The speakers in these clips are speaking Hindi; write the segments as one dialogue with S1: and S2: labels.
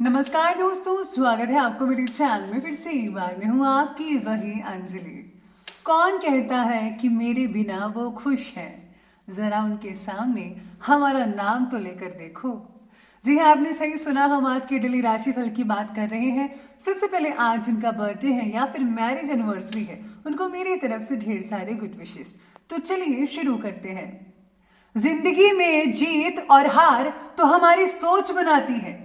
S1: नमस्कार दोस्तों, स्वागत है आपको मेरे चैनल में। फिर से एक बार मैं हूँ आपकी वही अंजलि। कौन कहता है कि मेरे बिना वो खुश है? जरा उनके सामने हमारा नाम तो लेकर देखो। जी हाँ, आपने सही सुना। हम आज के डेली राशिफल की बात कर रहे हैं। सबसे पहले आज उनका बर्थडे है या फिर मैरिज एनिवर्सरी है, उनको मेरी तरफ से ढेर सारे गुड विशेस। तो चलिए शुरू करते हैं। जिंदगी में जीत और हार तो हमारी सोच बनाती है।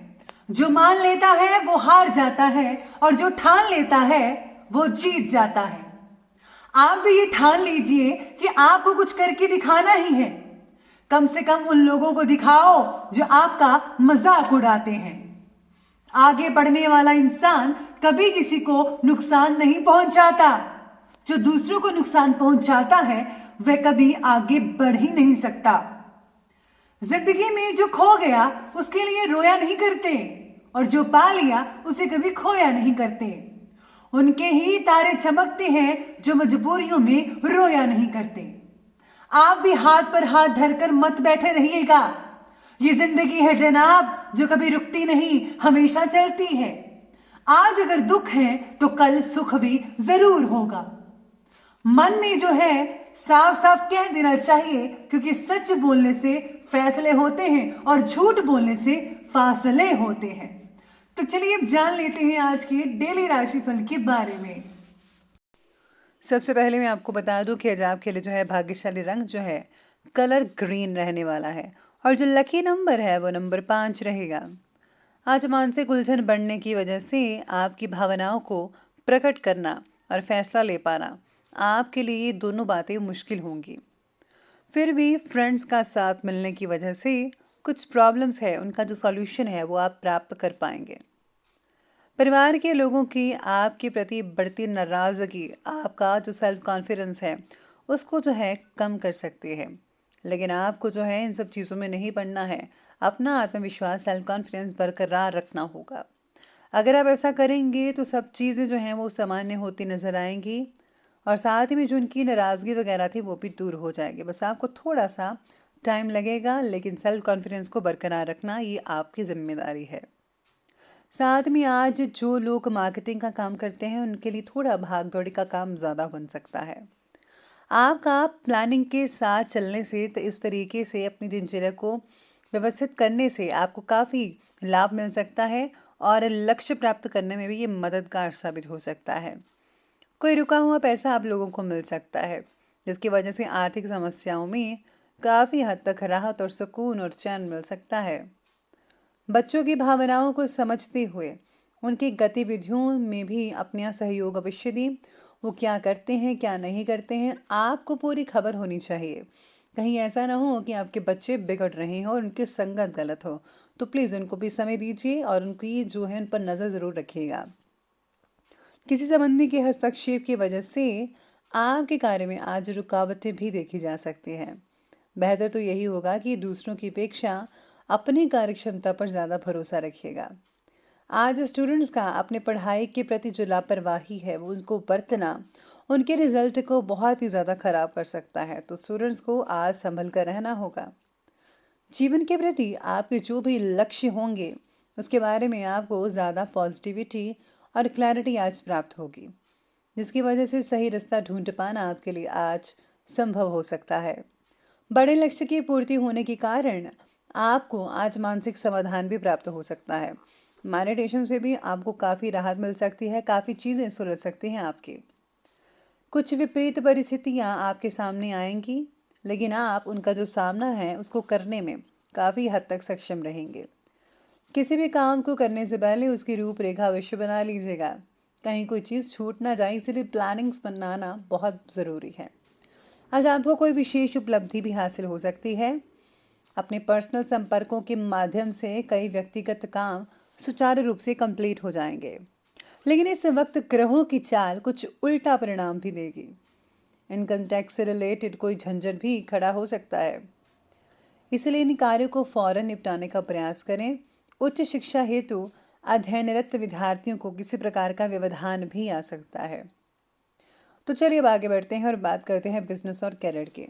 S1: जो मान लेता है वो हार जाता है, और जो ठान लेता है वो जीत जाता है। आप भी ये ठान लीजिए कि आपको कुछ करके दिखाना ही है। कम से कम उन लोगों को दिखाओ जो आपका मजाक उड़ाते हैं। आगे बढ़ने वाला इंसान कभी किसी को नुकसान नहीं पहुंचाता। जो दूसरों को नुकसान पहुंचाता है वह कभी आगे बढ़ ही नहीं सकता। जिंदगी में जो खो गया उसके लिए रोया नहीं करते, और जो पा लिया उसे कभी खोया नहीं करते। उनके ही तारे चमकते हैं जो मजबूरियों में रोया नहीं करते। आप भी हाथ पर हाथ धरकर मत बैठे रहिएगा। ये जिंदगी है जनाब, जो कभी रुकती नहीं, हमेशा चलती है। आज अगर दुख है तो कल सुख भी जरूर होगा। मन में जो है साफ साफ कह देना चाहिए, क्योंकि सच बोलने से फैसले होते हैं और झूठ बोलने से फासले होते हैं। तो चलिए अब जान लेते हैं आज के डेली राशिफल के बारे में। सबसे पहले मैं आपको बता दूं कि आज आपके लिए जो है भाग्यशाली रंग जो है कलर ग्रीन रहने वाला है, और जो लकी नंबर है वो नंबर 5 रहेगा। आज मानसिक उलझन बढ़ने की वजह से आपकी भावनाओं को प्रकट करना और फैसला ले पाना, आपके लिए ये दोनों बातें मुश्किल होंगी। फिर भी फ्रेंड्स का साथ मिलने की वजह से कुछ प्रॉब्लम्स है, उनका जो सॉल्यूशन है वो आप प्राप्त कर पाएंगे। परिवार के लोगों की आपके प्रति बढ़ती नाराज़गी आपका जो सेल्फ कॉन्फिडेंस है उसको जो है कम कर सकती है। लेकिन आपको जो है इन सब चीज़ों में नहीं पड़ना है। अपना आत्मविश्वास, सेल्फ कॉन्फिडेंस बरकरार रखना होगा। अगर आप ऐसा करेंगे तो सब चीज़ें जो हैं वो सामान्य होती नज़र आएंगी, और साथ ही में जो उनकी नाराज़गी वगैरह थी वो भी दूर हो जाएगी। बस आपको थोड़ा सा टाइम लगेगा, लेकिन सेल्फ कॉन्फिडेंस को बरकरार रखना ये आपकी जिम्मेदारी है। साथ में आज जो लोग मार्केटिंग का काम करते हैं उनके लिए थोड़ा भाग दौड़ी का काम ज़्यादा बन सकता है। आपका प्लानिंग के साथ चलने से, तो इस तरीके से अपनी दिनचर्या को व्यवस्थित करने से आपको काफ़ी लाभ मिल सकता है, और लक्ष्य प्राप्त करने में भी ये मददगार साबित हो सकता है। कोई रुका हुआ पैसा आप लोगों को मिल सकता है, जिसकी वजह से आर्थिक समस्याओं में काफ़ी हद तक राहत और सुकून और चैन मिल सकता है। बच्चों की भावनाओं को समझते हुए उनकी गतिविधियों में भी अपना सहयोग अवश्य दें। वो क्या करते हैं क्या नहीं करते हैं आपको पूरी खबर होनी चाहिए। कहीं ऐसा ना हो कि आपके बच्चे बिगड़ रहे हो और उनकी संगत गलत हो। तो प्लीज़ उनको भी समय दीजिए और उनकी जो है उन पर नज़र ज़रूर रखिएगा। किसी संबंधी के हस्तक्षेप की वजह से आपके कार्य में आज रुकावटें भी देखी जा सकती हैं। बेहतर तो यही होगा कि दूसरों की अपेक्षा अपनी कार्यक्षमता पर ज़्यादा भरोसा रखिएगा। आज स्टूडेंट्स का अपने पढ़ाई के प्रति जो लापरवाही है वो उनको बरतना उनके रिजल्ट को बहुत ही ज़्यादा खराब कर सकता है। तो स्टूडेंट्स को आज संभल कर रहना होगा। जीवन के प्रति आपके जो भी लक्ष्य होंगे उसके बारे में आपको ज़्यादा पॉजिटिविटी और क्लैरिटी आज प्राप्त होगी, जिसकी वजह से सही रास्ता ढूंढ पाना आपके लिए आज संभव हो सकता है। बड़े लक्ष्य की पूर्ति होने के कारण आपको आज मानसिक समाधान भी प्राप्त हो सकता है। मेडिटेशन से भी आपको काफ़ी राहत मिल सकती है, काफ़ी चीज़ें सुलझ सकती हैं आपकी। कुछ विपरीत परिस्थितियां आपके सामने आएंगी, लेकिन आप उनका जो सामना है उसको करने में काफ़ी हद तक सक्षम रहेंगे। किसी भी काम को करने से पहले उसकी रूपरेखा अवश्य बना लीजिएगा। कहीं कोई चीज़ छूट ना जाए, इसलिए प्लानिंग्स बनाना बहुत ज़रूरी है। आज आपको कोई विशेष उपलब्धि भी हासिल हो सकती है। अपने पर्सनल संपर्कों के माध्यम से कई व्यक्तिगत काम सुचारू रूप से कंप्लीट हो जाएंगे, लेकिन इस वक्त ग्रहों की चाल कुछ उल्टा परिणाम भी देगी। इनकम टैक्स से रिलेटेड कोई झंझट भी खड़ा हो सकता है, इसलिए इन कार्यों को फौरन निपटाने का प्रयास करें। उच्च शिक्षा हेतु अध्ययनरत विद्यार्थियों को किसी प्रकार का व्यवधान भी आ सकता है। तो चलिए अब आगे बढ़ते हैं और बात करते हैं बिजनेस और कैरियर की।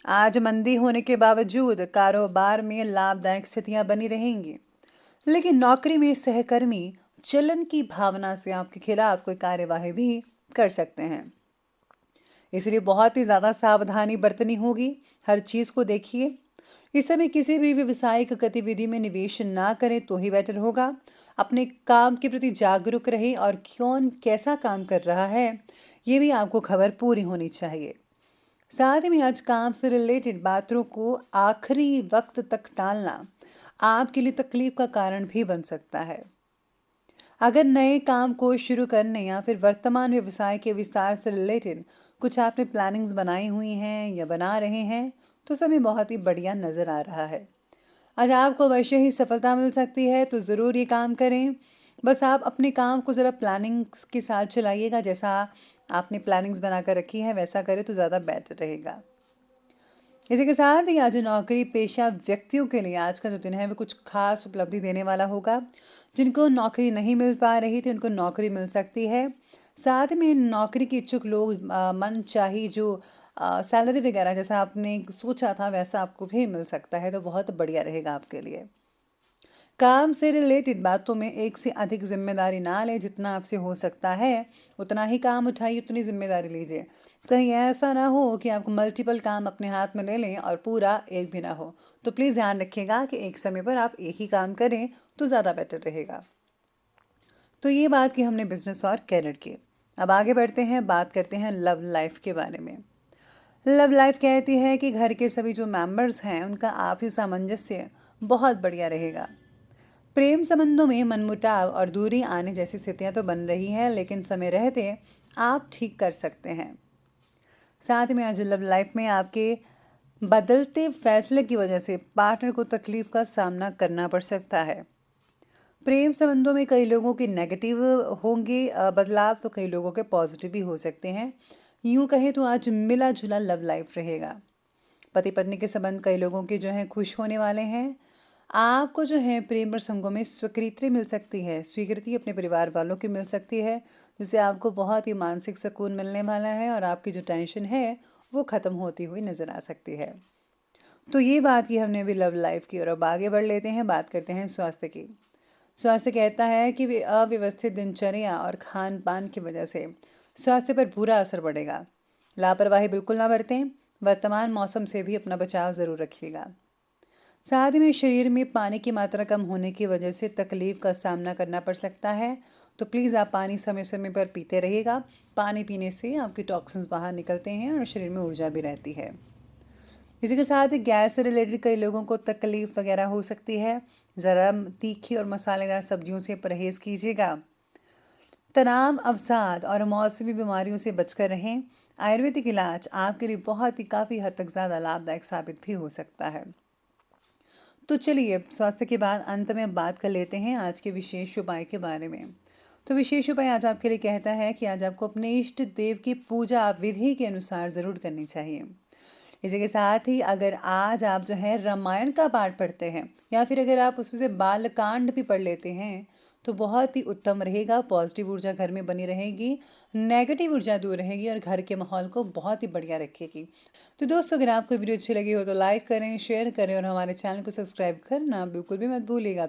S1: आज मंदी होने के बावजूद कारोबार में लाभदायक स्थितियां बनी रहेंगी। लेकिन नौकरी में सहकर्मी जलन की भावना से आपके खिलाफ कोई कार्यवाही भी कर सकते हैं। इसलिए बहुत ही ज़्यादा सावधानी बरतनी होगी। हर चीज़ को देखिए। इस समय किसी भी व्यावसायिक गतिविधि में निवेश ना करें तो ही बेटर होगा। अपने काम के प्रति जागरूक रहें और कौन कैसा काम कर रहा है ये भी आपको खबर पूरी होनी चाहिए। साथ ही में आज काम से रिलेटेड बातों को आखिरी वक्त तक टालना आपके लिए तकलीफ का कारण भी बन सकता है। अगर नए काम को शुरू करने या फिर वर्तमान व्यवसाय के विस्तार से रिलेटेड कुछ आपने प्लानिंग्स बनाई हुई हैं या बना रहे हैं तो समय बहुत ही बढ़िया नज़र आ रहा है। आज आपको अवश्य ही सफलता मिल सकती है, तो ज़रूर ये काम करें। बस आप अपने काम को ज़रा प्लानिंग्स के साथ चलाइएगा। जैसा आपने प्लानिंग्स बना कर रखी है वैसा करें तो ज़्यादा बेटर रहेगा। इसी के साथ ही आज नौकरी पेशा व्यक्तियों के लिए आज का जो दिन है वो कुछ खास उपलब्धि देने वाला होगा। जिनको नौकरी नहीं मिल पा रही थी उनको नौकरी मिल सकती है। साथ में नौकरी के इच्छुक लोग मन चाही जो सैलरी वगैरह जैसा आपने सोचा था वैसा आपको भी मिल सकता है, तो बहुत बढ़िया रहेगा आपके लिए। काम से रिलेटेड बातों में एक से अधिक जिम्मेदारी ना लें। जितना आपसे हो सकता है उतना ही काम उठाइए, उतनी जिम्मेदारी लीजिए। कहीं ऐसा ना हो कि आपको मल्टीपल काम अपने हाथ में ले लें और पूरा एक भी ना हो। तो प्लीज़ ध्यान रखिएगा कि एक समय पर आप एक ही काम करें तो ज़्यादा बेटर रहेगा। तो ये बात की हमने बिजनेस और कैरियर की। अब आगे बढ़ते हैं, बात करते हैं लव लाइफ के बारे में। लव लाइफ कहती है कि घर के सभी जो मेंबर्स हैं उनका आपसी सामंजस्य बहुत बढ़िया रहेगा। प्रेम संबंधों में मनमुटाव और दूरी आने जैसी स्थितियां तो बन रही हैं, लेकिन समय रहते आप ठीक कर सकते हैं। साथ में आज लव लाइफ में आपके बदलते फैसले की वजह से पार्टनर को तकलीफ का सामना करना पड़ सकता है। प्रेम संबंधों में कई लोगों के नेगेटिव होंगे बदलाव, तो कई लोगों के पॉजिटिव भी हो सकते हैं। यूं कहें तो आज मिला जुला लव लाइफ रहेगा। पति पत्नी के संबंध कई लोगों के जो हैं खुश होने वाले हैं। आपको जो है प्रेम प्रसंगों में स्वीकृति मिल सकती है, स्वीकृति अपने परिवार वालों की मिल सकती है, जिससे आपको बहुत ही मानसिक सुकून मिलने वाला है और आपकी जो टेंशन है वो ख़त्म होती हुई नज़र आ सकती है। तो ये बात की हमने अभी लव लाइफ की, और अब आगे बढ़ लेते हैं, बात करते हैं स्वास्थ्य की। स्वास्थ्य कहता है कि वे अव्यवस्थित दिनचर्या और खान पान की वजह से स्वास्थ्य पर बुरा असर पड़ेगा। लापरवाही बिल्कुल ना बरतें। वर्तमान मौसम से भी अपना बचाव ज़रूर रखिएगा। साथ ही में शरीर में पानी की मात्रा कम होने की वजह से तकलीफ का सामना करना पड़ सकता है। तो प्लीज़ आप पानी समय समय पर पीते रहिएगा। पानी पीने से आपके टॉक्सिन्स बाहर निकलते हैं और शरीर में ऊर्जा भी रहती है। इसी के साथ ही गैस से रिलेटेड कई लोगों को तकलीफ वगैरह हो सकती है। ज़रा तीखी और मसालेदार सब्जियों से परहेज़ कीजिएगा। तनाव, अवसाद और मौसमी बीमारियों से बचकर रहें। आयुर्वेदिक इलाज आपके लिए बहुत ही काफ़ी हद तक ज़्यादा लाभदायक साबित भी हो सकता है। तो चलिए स्वास्थ्य के बाद अंत में बात कर लेते हैं आज के विशेष उपाय के बारे में। तो विशेष उपाय आज आपके लिए कहता है कि आज आपको अपने इष्ट देव की पूजा विधि के अनुसार ज़रूर करनी चाहिए। इसी के साथ ही अगर आज आप जो है रामायण का पाठ पढ़ते हैं या फिर अगर आप उसमें से बालकांड भी पढ़ लेते हैं तो बहुत ही उत्तम रहेगा। पॉजिटिव ऊर्जा घर में बनी रहेगी, नेगेटिव ऊर्जा दूर रहेगी और घर के माहौल को बहुत ही बढ़िया रखेगी। तो दोस्तों अगर आपको वीडियो अच्छी लगी हो तो लाइक करें, शेयर करें और हमारे चैनल को सब्सक्राइब करना बिल्कुल भी मत भूलिएगा।